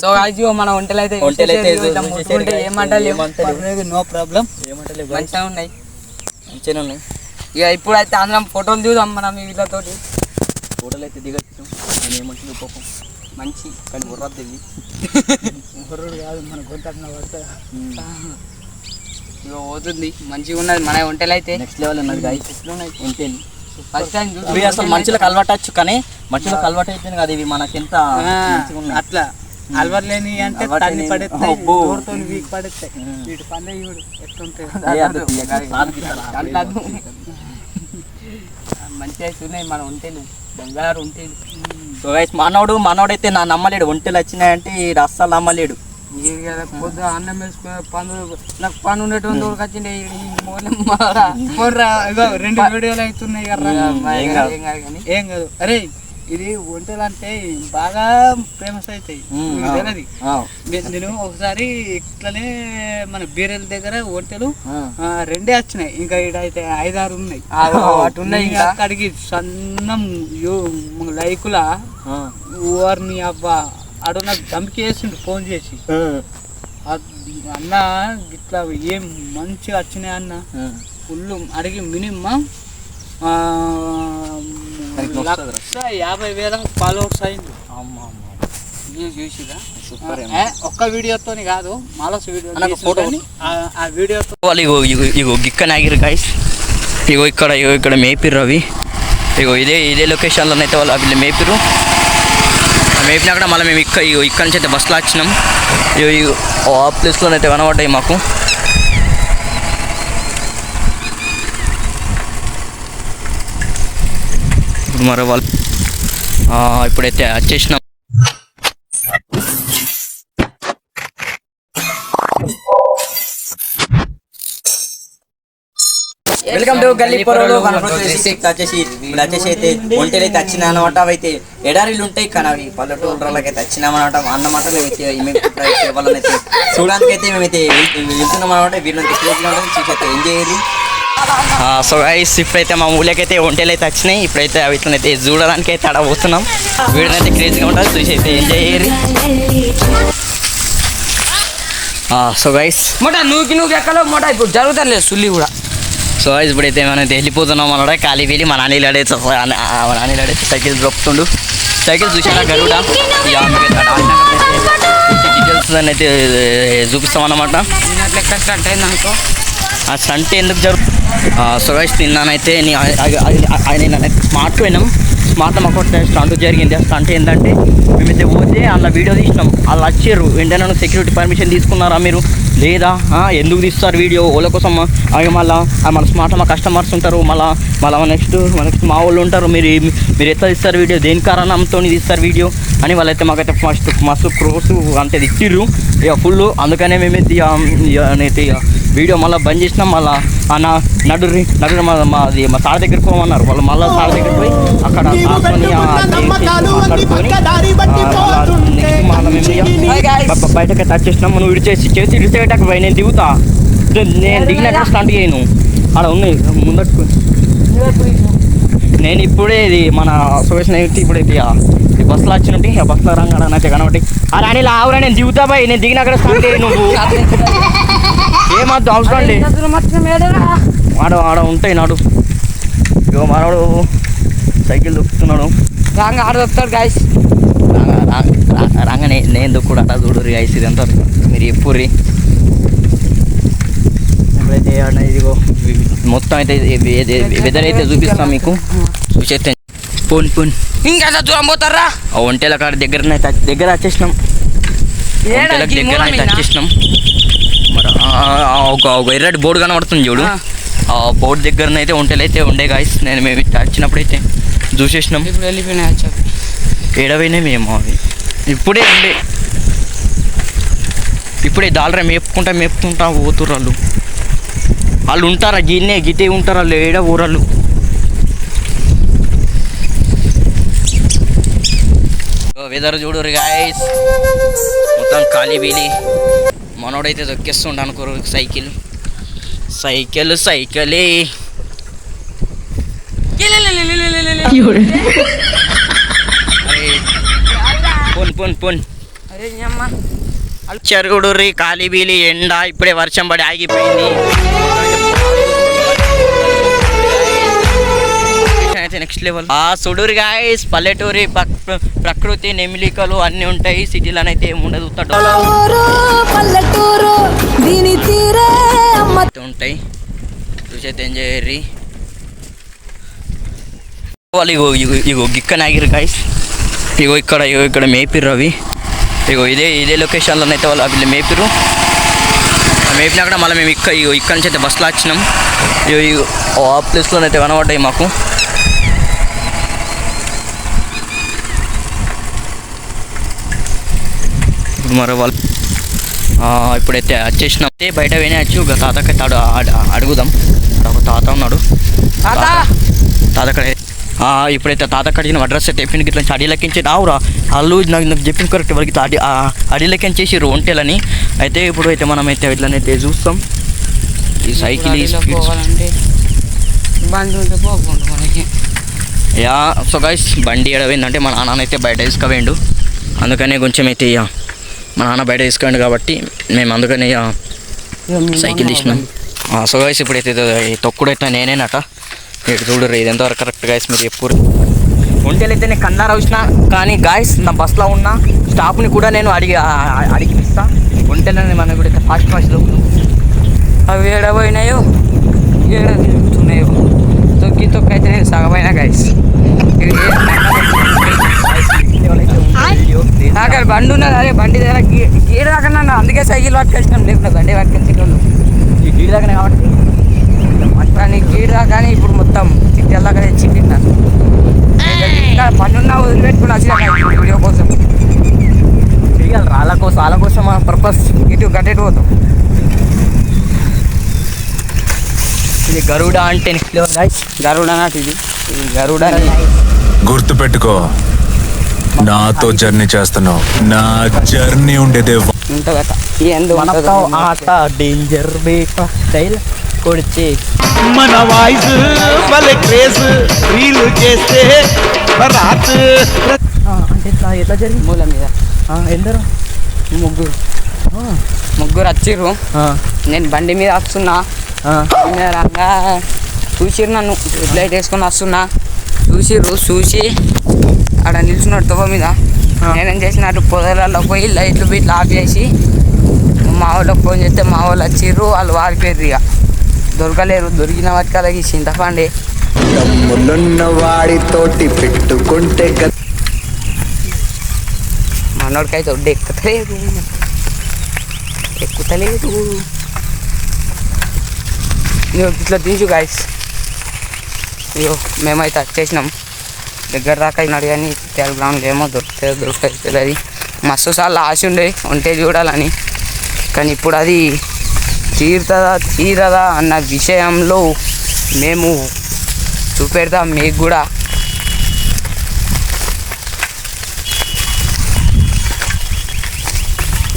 So guys మన ఒంటెలైతే ఏమంటలేవు, no problem, మంచిగా ఉన్నాయి. ఇక ఇప్పుడైతే అందరం ఫోటోలు చూద్దాం మనం వీళ్ళతోటి. ఫోటోలు అయితే దిగచ్చు. నేను ఏమంటుంది పాపం మంచి కానీ బుర్రాదు దిగి బుర్రుడు కాదు మన గొంతన పడుతుంది. ఇక పోతుంది మంచిగా ఉన్నది మన ఒంటెలు అయితే నెక్స్ట్ లెవెల్ ఉన్నది గాయ్స్. ఒంటెలు ఫస్ట్ టైం ఇవి అసలు మనుషులకు అలవాటచ్చు, కానీ మనుషులకు అలవాటు అయితే కదా ఇవి మనకి ఎంత అట్లా అలవాటు లేని అంటే తన్ని పడేస్తాయి, వీక్ పడేస్తాయి. వీటి పండుగ చూడు ఎట్లుంటాయి, మంచిగా ఉన్నాయి మన ఒంటెలు, బంగారు ఒంటెలు. సో గైస్ మనోడైతే నా నమ్మలేడు, ఒంటెలు వచ్చినాయంటే అస్సలు నమ్మలేడు. పొద్దు అన్నం వేసుకునే పనులు నాకు పని ఉండేటువంటి వాళ్ళకి వచ్చిండే రెండు వీడియోలు అవుతున్నాయి కదా, ఏం కాదు. అరే ఇది ఒంటెలు అంటే బాగా ఫేమస్ అవుతాయి. నేను ఒకసారి ఇట్లనే మన బీరెల దగ్గర ఒంటెలు రెండే వచ్చినాయి, ఇంకా ఇడైతే 5-6 ఉన్నాయి. అక్కడికి సన్నం లైకులా ఓర్ని అబ్బా అడు నాకు ధమ్కి వేసిండు ఫోన్ చేసి, అన్న ఇట్లా ఏం మంచిగా వచ్చినాయి అన్న, ఫుల్ అడిగి మినిమం 1,50,000 ఫాలోవర్స్ అయింది. చూసిరా ఒక్క వీడియోతో కాదు, మాలస్ వీడియో ఆ వీడియోతో ఇగో గిక్కని ఆగిరు గైస్. ఇగో ఇక్కడ మేపిర్రు అవి. ఇగో ఇదే లొకేషన్లోనైతే వాళ్ళు అవి మేపిరు. మేపినాక మళ్ళీ మేము ఇక్కడ నుంచి అయితే బస్సులో వచ్చినాం. ఆ ప్లేస్లోనైతే కనబడ్డాయి మాకు. ఇప్పుడు మరో వాళ్ళు ఇప్పుడైతే వచ్చేసినాం. వెల్కమ్ టు గల్లీ పొరలో. వచ్చేసి అయితే ఒంటెలు అయితే వచ్చినా అనమాట. అవి అయితే ఎడారిలు ఉంటాయి కానీ అవి పల్లెటూరులకి అయితే వచ్చినామన్నమాట అన్నమాట. మేమైతే వాళ్ళనైతే చూడడానికి అయితే మేమైతే వెళ్తున్నాం అనమాట. వీళ్ళని చూసి ఎంజాయ్ చేయాలి. సో గైస్ ఇప్పుడైతే మా ఊళ్ళకి అయితే ఒంటెలు అయితే వచ్చినాయి. ఇప్పుడైతే వీటినైతే చూడడానికి అయితే అక్కడ పోతున్నాం. వీడినైతే క్రేజీగా ఉంటుంది, చూసి అయితే ఎంజాయ్ చేయాలి. సో గైస్ నువ్వు ఎక్కలో మోటా ఇప్పుడు జరుగుతాను లేదు సుల్లి కూడా. సో ఇప్పుడైతే మనం వెళ్ళిపోతున్నాం అన్నమాట. ఖాళీ వెళ్ళి మా నాన్నీలాడైతే సైకిల్ దొరుకుతుండు. సైకిల్ చూసారా గరుడ డీటెయిల్స్ అని అయితే చూపిస్తాం అన్నమాట. ఆ స్టంట్ ఎందుకు జరుగుతుంది? సో గైస్ నిన్ననైతే స్మార్ట్ పోయినాం. స్మార్ట్ మాకు స్టంట్ జరిగింది. ఆ స్టంట్ ఏంటంటే మేమైతే పోతే అలా వీడియో తీసినాం. వాళ్ళు వచ్చారు వెంటనే సెక్యూరిటీ పర్మిషన్ తీసుకున్నారా మీరు లేదా, ఎందుకు తీస్తారు వీడియో వాళ్ళ కోసం? అవి మళ్ళీ మన స్మార్ట్ మా కస్టమర్స్ ఉంటారు, మళ్ళీ నెక్స్ట్ మా వాళ్ళు ఉంటారు, మీరు ఎట్లా తీస్తారు వీడియో, దేని కారణంతో తీస్తారు వీడియో అని వాళ్ళైతే మాకైతే మస్తు క్రోస్ అంటే ఇచ్చిర్రు ఇక ఫుల్. అందుకనే మేమైతే ఇక వీడియో మళ్ళీ బంద్ చేసినాం. మళ్ళీ అన్న నడురి మా సార్ దగ్గరికి పోమన్నారు. వాళ్ళు మళ్ళీ సార్ దగ్గరికి పోయి అక్కడ బయటకి టచ్ చేసినాం. మనం చేసి ఇడిచేటాక పోయి నేను దిగుతా. నేను దిగినట్టు స్టార్ట్ చేయను, అక్కడ ఉన్నాయి ముందట్టుకుని. నేను ఇప్పుడే ఇది మన సొల్యూషన్ అయితే ఇప్పుడైతే ఈ బస్సులో వచ్చినట్టు ఆ బస్సులో రంగానైతే కనబట్టి అరే అని ఆవురా నేను దిగుతా పోయి నేను దిగినక్కడ స్టార్ట్ చేయను. నువ్వు ఏమద్దు అవసరం అండి, ఆడ ఉంటాయి నాడు. ఇగో మనోడు సైకిల్ దొక్కుతున్నాడు. ఆడ దొక్కుతాడు గాయస్. రాగానే నేను దొక్కుడు అట్లా చూడు గాయస్. ఇదంతా మీరు ఎప్పుర్రి. ఎప్పుడైతే ఇదిగో మొత్తం అయితే వెదర్ అయితే చూపిస్తాం మీకు. చూసేస్తే పోన్ ఇంకా దూరం పోతారా? ఒంటెల కాడ దగ్గర వచ్చేసినాం. దగ్గర అయితే వచ్చేసినాం. మరి ఒక ఎర్రటి బోర్డు కనబడుతుంది చూడు, ఆ బోర్డు దగ్గరనైతే ఒంటెలు అయితే ఉండే గాయస్. మేము వచ్చినప్పుడు అయితే చూసేసినాం. ఏడవైనా మేము అవి ఇప్పుడే దాల్రా మేపుకుంటా పోతుర్రు. వాళ్ళు ఉంటారా గిట్టే ఉంటారు వాళ్ళు, ఏడ ఊరాళ్ళు. వెదర్ చూడరు గాయస్, మొత్తం ఖాళీ బీలి. మనోడైతే దొక్కేస్తుండ అనుకోరు సైకిలే. పోన్ చెరుగుడుర్రి కాలిబీలి ఎండ ఇప్పుడే వర్షం పడి ఆగిపోయింది. నెక్స్ట్ లెవెల్ సుడూరు గాయస్, పల్లెటూరి ప్రకృతి నెమిలికలు అన్నీ ఉంటాయి. సిటీలోనైతే ఏముండదు, ఉంటాయి. చూసైతే ఎంజాయ్ చేయర్రి. వాళ్ళు ఇగో గిక్కనాగిరు గాయస్. ఇక్కడ మేపిర్రు అవి. ఇదే లొకేషన్లోనైతే వాళ్ళు వీళ్ళు మేపిరు. మేపినాక మళ్ళీ మేము ఇక్కడ నుంచి అయితే బస్సులో వచ్చినాం. ఆ ప్లేస్లోనైతే కనబడ్డాయి మాకు. మరి వాళ్ళు ఇప్పుడైతే వచ్చేసినాం. బయట వినేయచ్చు. ఒక తాతకైతే అడుగుదాం. ఒక తాత ఉన్నాడు. తాతక్కడ ఇప్పుడైతే తాతకు అడిగిన అడ్రస్ అయితే చెప్పింది. ఇట్లా అడిలెక్కించి రావురా వాళ్ళు నాకు చెప్పింది కరెక్ట్. వాళ్ళకి అడిలెక్కించేసిర్రు ఒంటెలని. అయితే ఇప్పుడు అయితే మనం అయితే ఇట్లనైతే చూస్తాం. ఈ సైకిల్ యా. సో గైస్ బండి ఎడవేందంటే మా నాన్నైతే బయట తీసుకుపోయిండు. అందుకనే కొంచెం అయితే మా నాన్న బయట తీసుకుపోయిండు కాబట్టి మేము అందుకని సైకిల్ తీసినాం. సో గైస్ ఇప్పుడైతే తొక్కుడైతే నేనేనట. ఇటు చూడరు ఇది ఎంతవరకు కరెక్ట్ గాయస్ మీరు ఎప్పుడు. ఒంటెలు అయితే నేను కన్నారా వచ్చిన కానీ గాయస్ నా బస్లో ఉన్న స్టాఫ్ని కూడా నేను అడిగిపిస్తా. ఒంటెలని మనం కూడా అయితే ఫాస్ట్ అవి ఏడబోయినాయో ఏడ తిరుగుతున్నాయో. తొక్కి అయితే నేను సగమైనా గాయస్. అక్కడ బండి ఉన్నది. అదే బండి దగ్గర గీడ దాకా నన్ను అందుకే సైకిల్ పట్టుకొచ్చినాం. లేకుండా బండి పట్టుకొచ్చేటోళ్ళు ఈ గీడ దాకానే కాబట్టి కానీ గీడ కానీ ఇప్పుడు మొత్తం చిట్టెల దాకా తెచ్చింటున్నాను. ఇంకా పన్నున్నా వదిలిపెట్టుకుని వచ్చిన వీడియో కోసం చేయాలి. వాళ్ళ కోసం మన పర్పస్ ఇటు గట్టెట్టు పోతాం. ఇది గరుడ అంటే గరుడ నాటి ఇది గరుడ. గుర్తుపెట్టుకో, నాతో జర్నీ చేస్తున్నావు. నా జర్నీ ఉండేదే ఉంటుందట. ఆట డేంజర్ బేట స్టైల్ కొడితే మన వాయిస్ భలే క్రేజ్ రీల్ చేస్తే రాత్ అంటే ఎట్లా జరిగింది మూల మీద. ఎందరు ముగ్గురు వచ్చిర్రు. నేను బండి మీద వస్తున్నా. రంగా చూసిర్రు నన్ను. రెడ్ లైట్ వేసుకొని వస్తున్నా. చూసి ఆడ నిల్చున్నాడు తువ్వ మీద. నేనేం చేసినట్టు పొదలలో పోయి లైట్లు బిట్లు ఆఫ్ చేసి మా వాళ్ళకి ఫోన్ చేస్తే మా వాళ్ళు వచ్చిర్రు. వాళ్ళు వారిపోయారు. ఇక దొరకలేరు. దొరికిన వాటికి చింతపండి వాడితోటి పెట్టుకుంటే మనోడికైతే ఒడ్డు ఎక్కుతలేదు. ఇట్లా తీసు గాయస్. అయ్యో మేమైతే వచ్చేసినాం. దగ్గర దాకా అయినాడు కానీ గ్రౌండ్లో ఏమో దొరుకుతుంది. అది మస్తు సార్లు ఆశ ఉండే ఉంటే చూడాలని. కానీ ఇప్పుడు అది తీరదా అన్న విషయంలో మేము చూపెడతాం మీకు కూడా.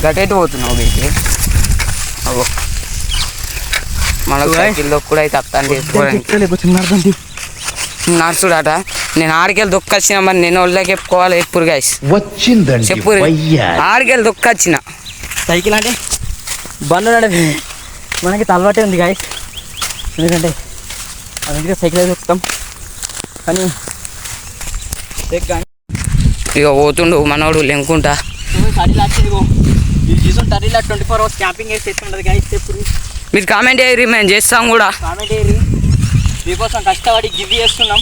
గట్టెట్టు పోతున్నావు మీకు. మనకు సైకిల్లో కూడా అయితే అర్థం చేసుకోవడానికి నడుచుడాట. నేను ఆడికెళ్ళి దొక్కొచ్చిన. మరి నేను వాళ్ళకి చెప్పుకోవాలి ఎప్పుడు గాయస్ వచ్చిందండి. చెప్పు ఆడికెళ్ళి దొక్కొచ్చిన. సైకిల్ అంటే బండి నడవి మనకి అలవాటే ఉంది గాయస్. ఎందుకంటే అందుకే సైకిల్ దొక్కుతాం. కానీ ఇక పోతుండు మనోడు లెంకుంటా. 24 hours క్యాంపింగ్ వేసి చేస్తుండదు గాయస్. ఎప్పుడు మీరు కామెంట్ చేయరు, మేము చేస్తాం కూడా. కామెంట్ చేయరు. మీకోసం కష్టపడి గివ్ చేస్తున్నాం.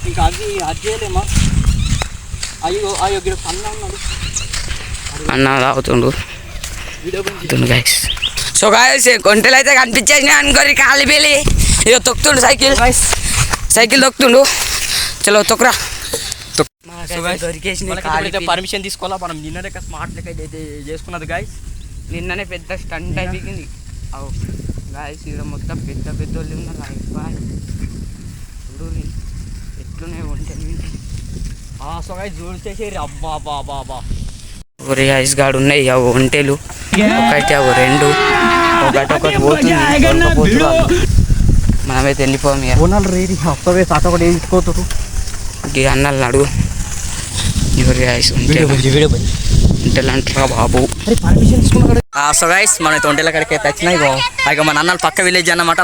ఇంకా అది చేయలేమా? అయ్యో గిడ అన్న ఉన్నాడు. అన్న తాగుతుండు గాయస్. సో గాయస్ కొంటలు అయితే కనిపించేసినాయి అనుకోరి. కాలి పేలి ఇక తొక్కుతుండు సైకిల్ తొక్కుతుండు. చలో తొక్కురా. పర్మిషన్ తీసుకోవాలా మనం. నిన్ననే స్మార్ట్ లెక్క అయితే చేసుకున్నది గాయస్. నిన్ననే పెద్ద స్టంట్ అయిపోయింది. గాయస్ ఇక్కడ మొత్తం పెద్ద వాళ్ళు ఉన్నారు. బాయ్ చూడు ఎట్లున్నాయి ఒంటెలు. సో గాయస్ చూసేసి అబ్బా బాబా ఒరే గాయస్ గాడు ఉన్నాయి అవి ఒంటెలు. ఒకటి అవి రెండు ఒకటి పోతుంది. మనమైతే వెళ్ళిపోయాం. ఓనాలు రేడి వస్తావే తాత కూడా వేసుకోతారు. అన్నాళ్ళు అడుగు. ఎవరు గాయస్ వీడియో ఒంటెలంటారా బాబు. సో గైస్ మన ఒంటెల కాడికి అయితే వచ్చినాయి. ఇక మన అన్నలు పక్క విలేజ్ అన్నమాట.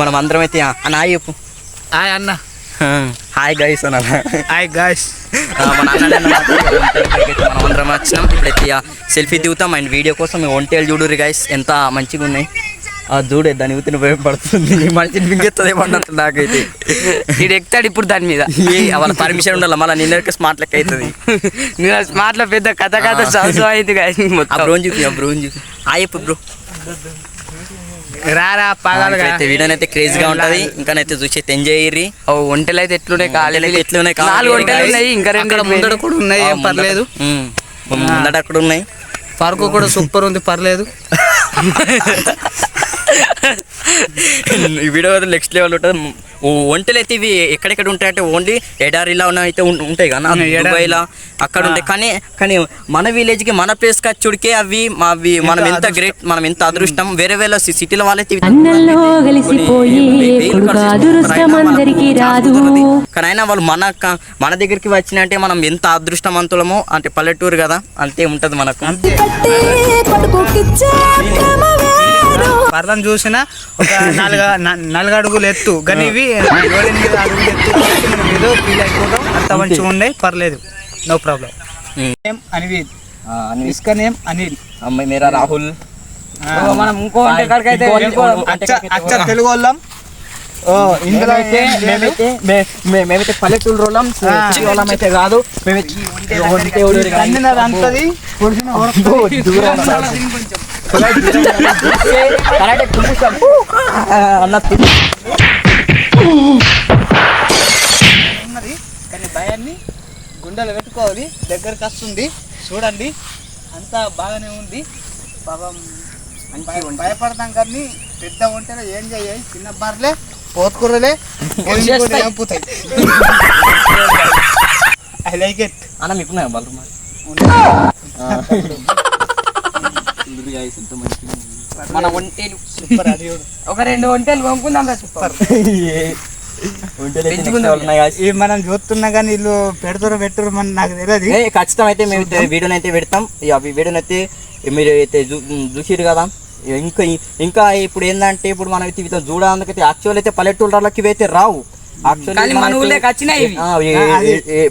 మనం అందరం అయితే అన్న హాయ్ చెప్పు. హాయ్ అన్న. హాయ్ గైస్ అన్న. Hi guys. మన అన్నలు అన్నమాట. మనం అందరం వచ్చినాం. ఇప్పుడైతే సెల్ఫీ దిగుతాం అండ్ వీడియో కోసం ఒంటేలు చూడుర్రి గైస్ ఎంత మంచిగా ఉన్నాయి. చూడే దాని ఊతిని ఉపయోగపడుతుంది. మనిషిని మింగెత్తది ఏమన్నట్టు నాకైతే. ఇది ఎక్కుతాడు ఇప్పుడు దాని మీద. వాళ్ళ పర్మిషన్ ఉండాలి. మళ్ళీ నిన్నకి స్మార్ట్ లెక్క అవుతుంది. నేను స్మార్ట్ లో పెద్ద కథ అయింది బ్రోన్ చూపి చెప్పు బ్రో. రారా పాగాలుగా. వీడియోని అయితే క్రేజీగా ఉంటది. ఇంకానైతే చూసి అయితే ఎంజాయ్ అయ్యి. ఒంటెలు అయితే ఎట్లున్నాయి ఎట్లున్నాయి 4 ఒంటెలు ఉన్నాయి. ఇంకా 2 ముందడ కూడా ఉన్నాయి, ఏం పర్లేదు. ముందట అక్కడ ఉన్నాయి. పరుకు కూడా సూపర్ ఉంది, పర్లేదు. ఈ వీడియో నెక్స్ట్ లెవెల్ ఉంటుంది. ఒంటెలు అయితే ఇవి ఎక్కడెక్కడ ఉంటాయంటే ఓన్లీ ఎడారిలా అయితే ఉంటాయి కదా దుబాయ్లా అక్కడ ఉంటాయి. కానీ మన విలేజ్కి మన ప్లేస్కి వచ్చుడికే అవి మనం ఎంత గ్రేట్, మనం ఎంత అదృష్టం. వేరే వేరే సిటీల వాళ్ళైతే కానీ అయినా వాళ్ళు మన దగ్గరికి వచ్చినంటే మనం ఎంత అదృష్టవంతులమో. అంటే పల్లెటూరు కదా, అంతే ఉంటది మనకు. పర్లను చూసిన ఒక 4 అడుగులు ఎత్తు కానీ ఇవి 7-8 అడుగులు ఎత్తు ఏదో ఫీల్ అయిపోవడం అంత మంచిగా ఉండే, పర్లేదు, నో ప్రాబ్లం. నేమ్ అనిల్, ఇస్కా నేమ్ అనిల్, అమ్మాయి మేరా రాహుల్. మనం ఇంకో అచ్చ తెలుగు వాళ్ళం. ఇందులో అయితే మేమైతే పల్లెటూరు వాళ్ళం, వాళ్ళం అయితే కాదు. అంతది ఉన్నది కానీ భయాన్ని గుండెలు పెట్టుకోవాలి. దగ్గరకు వస్తుంది చూడండి, అంతా బాగానే ఉంది. పాపం భయపడతాం కానీ పెద్ద ఉంటేనే ఏం చేయాలి. చిన్న బార్లే పోతుకూరలే పోతాయి. ఐ లైక్ ఇట్ అన్న. మీకున్నాయా బాలు? మన ఒంటేలు ఒక 2 ఒంటేలు కొనుక్కుందాం. సూపర్ మనం చూస్తున్నా కానీ వీళ్ళు పెట్టరు మన నాకు తెలియదు. ఖచ్చితంగా అయితే మేము వీడియోని అయితే పెడతాం. వీడియోని అయితే మీరు అయితే చూసిరు కదా. ఇంకా ఇప్పుడు ఏంటంటే ఇప్పుడు మనం అయితే వీటితో చూడాలందుకైతే యాక్చువల్ అయితే పల్లెటూళ్ళకి ఇవైతే రావు.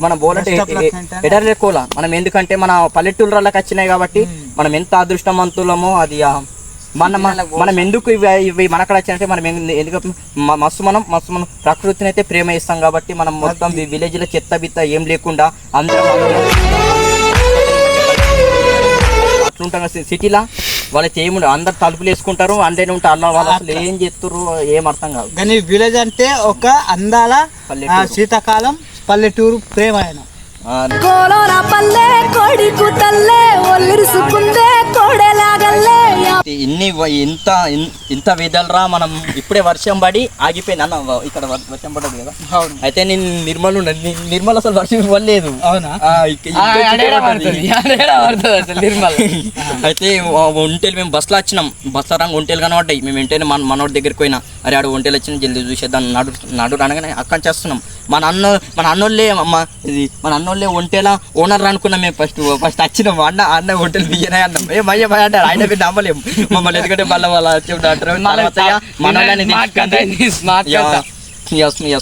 మనం పోలంటే ఎడర్లే కోలా మనం, ఎందుకంటే మన పల్లెటూళ్ళకి వచ్చినాయి కాబట్టి మనం ఎంత అదృష్టవంతులమో. అది మనం ఎందుకు ఇవి మనక్కడ వచ్చినట్టే మనం ఎందుకు మస్తు మనం ప్రకృతిని అయితే ప్రేమ ఇస్తాం కాబట్టి మనం మొత్తం విలేజ్ లో చెత్త బిత్త ఏం లేకుండా అందరం అట్లుంటాం. సిటీలా వాళ్ళకి ఏముండదు, అందరు తలుపులు వేసుకుంటారు, అందేనే ఉంటారు. అలా వాళ్ళు అసలు ఏం చేస్తారు ఏం అర్థం కాదు. కానీ విలేజ్ అంటే ఒక అందాల శీతాకాలం పల్లెటూరు ప్రేమ. ఆయన ఇంత వేదలరా మనం. ఇప్పుడే వర్షం పడి ఆగిపోయింది అన్న. ఇక్కడ వర్షం పడదు కదా. అయితే నేను నిర్మల్ అసలు వర్షం ఇవ్వలేదు. అవునా? అయితే ఒంటేలు మేము బస్సులో వచ్చినాం. బస్సులో రంగు ఒంటేలు కనబడ్డాయి. మేము వెంటనే మనోడి దగ్గరికి పోయినా, అరే ఆడు ఒంటేలు వచ్చిన జల్దీ చూసేద్దాం నడు అనగానే అక్కడి చేస్తున్నాం. మన అన్నోళ్ళే ఒంటేలా ఓనర్ అనుకున్నాం. మేము ఫస్ట్ వచ్చినాం. అన్న ఒంటేలు బియ్యనే అన్నాం. భయ అంటారు. ఆయన మీరు నమ్మలేము మమ్మల్ని, ఎందుకంటే మళ్ళీ వాళ్ళ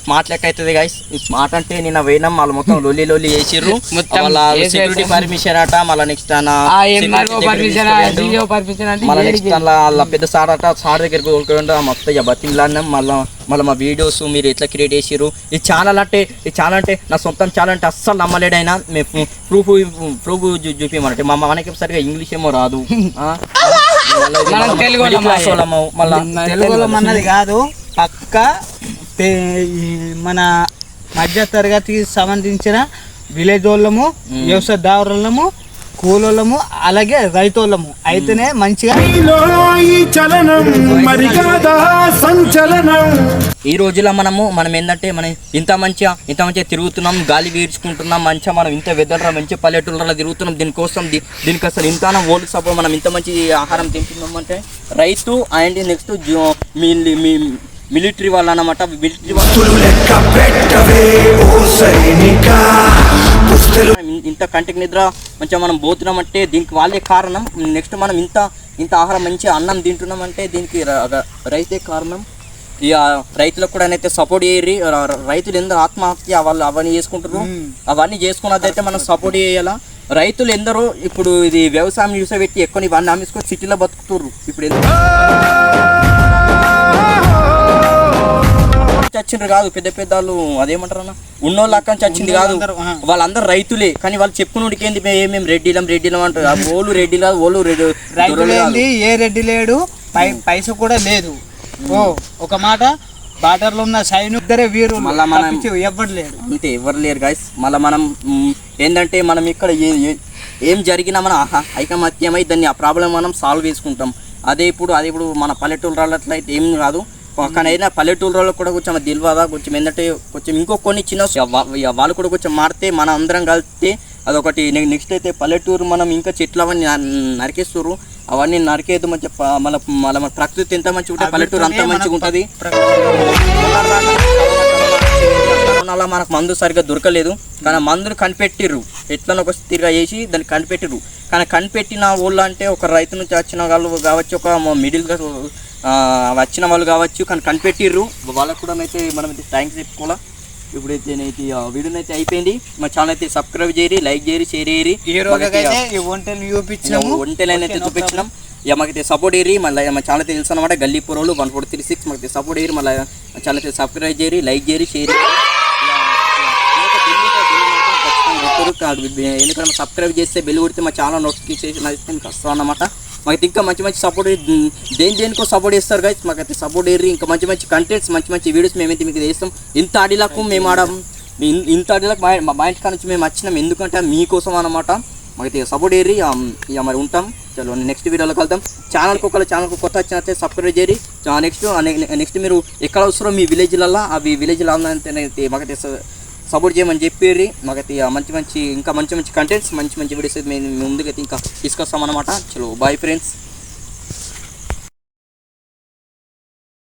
స్మార్ట్ లెక్క అవుతుంది గైస్. స్మార్ట్ అంటే నిన్న పోయినాం, వాళ్ళు మొత్తం లొల్లి చేసిర్రు. వాళ్ళ సెక్యూరిటీ పర్మిషన్ అట, మళ్ళీ నెక్స్ట్ మళ్ళీ నెక్స్ట్ వాళ్ళ పెద్ద సార్ అట. సార్ దగ్గరికి తోలుకుండా మొత్తం బతిలాడినాం. మళ్ళీ మా వీడియోస్ మీరు ఎట్లా క్రియేట్ చేసిర్రు. ఈ ఛానల్ అంటే నా సొంతం ఛానల్ అంటే అస్సలు నమ్మలేడైనా. మేము ప్రూఫ్ చూపించమంటే మనకి సరిగా ఇంగ్లీష్ ఏమో రాదు. తెలుగులో అన్నది కాదు, పక్క మన మధ్య తరగతికి సంబంధించిన విలేజ్ వాళ్ళము, వ్యవసాయదారులము, కూలోళ్ళము, అలాగే రైతులము అయితేనే మంచిగా. ఈ రోజులో మనం ఏంటంటే మనం ఇంత మంచిగా తిరుగుతున్నాం, గాలి పీల్చుకుంటున్నాం, మంచిగా మనం ఇంత వెదర్లో మంచి పల్లెటూళ్ళలో తిరుగుతున్నాం. దీనికి అసలు ఇంత ఓల్డ్ సపోర్ట్ మనం ఇంత మంచి ఆహారం తింటున్నాం అంటే రైతు అండ్ నెక్స్ట్ మిలిటరీ వాళ్ళు అన్నమాట. మిలిటరీ వాళ్ళు ఇంత కంటికి నిద్ర మంచిగా మనం పోతున్నామంటే దీనికి వాళ్ళే కారణం. నెక్స్ట్ మనం ఇంత ఆహారం మంచిగా అన్నం తింటున్నామంటే దీనికి రైతే కారణం. ఇక రైతులకు కూడా అయితే సపోర్ట్ చేయరి. రైతులు ఎందరో ఆత్మహత్య వాళ్ళు అవన్నీ చేసుకుంటారు. అవన్నీ చేసుకున్నదైతే మనం సపోర్ట్ చేయాలా. రైతులు ఎందరో ఇప్పుడు ఇది వ్యవసాయం చూసబెట్టి ఎక్కువ ఇవన్నీ అమ్మేసుకొని సిటీలో బతుకుతుర్రు. ఇప్పుడు చచ్చిండ్రు కాదు పెద్ద వాళ్ళు అదేమంటారు అన్న ఉన్నోళ్ళు అక్కడ చచ్చింది కాదు, వాళ్ళందరూ రైతులే. కానీ వాళ్ళు చెప్పుకున్నోడికి ఏంది మేము రెడ్డిలం అంటారు. ఓళ్ళు రెడ్డి కాదు, ఓళ్ళు రైతులేంది, ఏ రెడ్డి లేడు, పైస కూడా లేదు. ఒక మాట బార్డర్లో ఉన్న సైనికులే వీరు, మళ్ళీ మనం ఎవరు లేరు, అంతే ఎవరు లేరు గైస్. మళ్ళీ మనం ఏంటంటే మనం ఇక్కడ ఏం జరిగినా మన ఐకమత్యమై దాన్ని ఆ ప్రాబ్లం మనం సాల్వ్ చేసుకుంటాం. అదే ఇప్పుడు మన పల్లెటూరు అట్లయితే ఏం కాదు. కానీ అయినా పల్లెటూరులో కూడా కొంచెం తెలియదా కొంచెం ఏంటంటే కొంచెం ఇంకో కొన్ని చిన్న వాళ్ళు కూడా కొంచెం మారితే మన అందరం కలిస్తే అదొకటి. నెక్స్ట్ అయితే పల్లెటూరు మనం ఇంకా చెట్లు అవన్నీ నరికేస్తారు, అవన్నీ నరికేది మంచిగా మన ప్రకృతి ఎంత మంచిగా ఉంటే పల్లెటూరు అంత మంచిగా ఉంటుంది. కరోనాలో మనకు మందు సరిగ్గా దొరకలేదు, కానీ మందులు కనిపెట్టిర్రు, ఎట్లనో ఒక స్థితిగా చేసి దాన్ని కనిపెట్టిర్రు. కానీ కనిపెట్టిన వాళ్ళు అంటే ఒక రైతు నుంచి వచ్చిన వాళ్ళు కావచ్చు, ఒక మిడిల్ క్లాస్ వచ్చిన వాళ్ళు కావచ్చు, కానీ కనిపెట్టిర్రు. వాళ్ళకు కూడా అయితే మనం అయితే థ్యాంక్స్ చెప్పుకోవాలా. ఇప్పుడైతే అయితే వీడియో అయితే అయిపోయింది. మా ఛానల్ అయితే సబ్స్క్రైబ్ చేయరి, లైక్ చేయరి, షేర్ చేయరి. ఒంటెలు అయితే చూపించినాం. ఇక మాకైతే సపోర్ట్ చేయరి. మళ్ళీ మా ఛానల్ అయితే తెలుసు అనమాట గల్లీపూర్ వాళ్ళు 1436 మాకైతే సపోర్ట్ చేయరి. మళ్ళీ మా ఛానల్ అయితే సబ్స్క్రైబ్ చేయరి, లైక్ చేయరి, షేర్ ఎందుకంటే సబ్స్క్రైబ్ చేస్తే బెల్ కొడితే మా ఛానల్ నోటిఫికేషన్ అయితే మీకు వస్తాం అన్నమాట. మాకైతే ఇంకా మంచి సపోర్ట్ దేనికో సపోర్ట్ చేస్తారు గైస్. మాకైతే సపోర్ట్ చేయరు. ఇంకా మంచి కంటెంట్స్ మంచి వీడియోస్ మేమైతే మీకు చేస్తాం. ఇంత అడిలకు మేము ఇంత అడిలకు మా ఇంటి కాడ నుంచి మేము వచ్చినాం, ఎందుకంటే మీకోసం అన్నమాట. మాకైతే సపోర్ట్ చేయరు. ఇక మరి ఉంటాం. చలో నెక్స్ట్ వీడియోలో కలుద్దాం. ఛానల్కి కొత్త వచ్చినట్లయితే సబ్స్క్రైబ్ చేయరి. నెక్స్ట్ మీరు ఎక్కడ వస్తారో మీ విలేజ్లలో అవి విలేజ్లో అయితే మాకైతే సపోర్ట్ చేయమని చెప్పేరి. మాకైతే ఇంకా మంచి కంటెంట్స్ మంచి వీడియోస్ అయితే మేము ముందుకైతే ఇంకా తీసుకొస్తాం అన్నమాట. చలో బాయ్ ఫ్రెండ్స్.